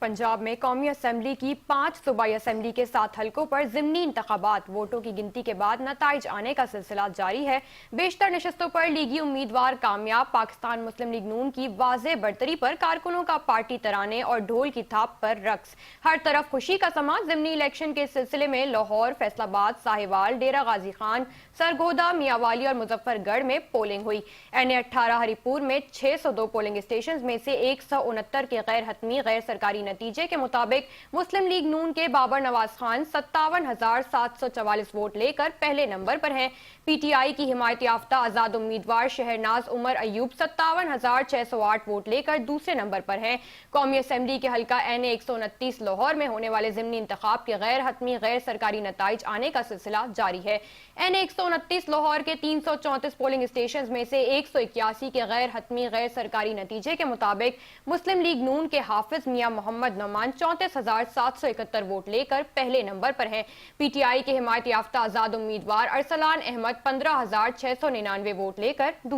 पंजाब में कौमी असम्बली की 5 सूबाई असम्बली के 7 हलकों पर ज़िमनी इंतखाबात वोटों की गिनती के बाद नताइज आने का सिलसिला जारी है। बेशतर नशस्तों पर लीगी उम्मीदवार कामयाब। पाकिस्तान मुस्लिम लीग नून की वाज़ेह बढ़तरी पर कारकुनों का पार्टी तराने और ढोल की थाप पर रक्स। हर तरफ खुशी का समा। ज़िमनी इलेक्शन के सिलसिले में लाहौर, फैसलाबाद, साहिवाल, डेरा गाजी खान, सरगोदा, मियांवाली और मुजफ्फरगढ़ में पोलिंग हुई। NA-18 हरिपुर में 602 पोलिंग स्टेशन में से 169 के गैर हतमी गैर सरकारी नतीजे के मुताबिक मुस्लिम लीग नून के बाबर नवाज खान 57,744 वोट लेकर पहले नंबर पर हैं। PTI की हिमायत याफ्ता आजाद उम्मीदवार शहरनाज उमर अयूब 57,608 वोट लेकर दूसरे नंबर पर हैं। कौमी असम्बली के हल्का NA-129 लाहौर में होने वाले ज़िमनी इंतखाब के गैर हतमी गैर सरकारी नताइज आने का सिलसिला जारी है। NA-129 लाहौर के 334 पोलिंग स्टेशन में से 181 के गैर हतमी गैर सरकारी नतीजे के मुताबिक मुस्लिम लीग नून के हाफिज मियां मोहम्मद नमान 34,771 वोट लेकर पहले नंबर पर हैं। PTI के हिमायत याफ्ता आजाद उम्मीदवार अरसलान अहमद 15,699 वोट लेकर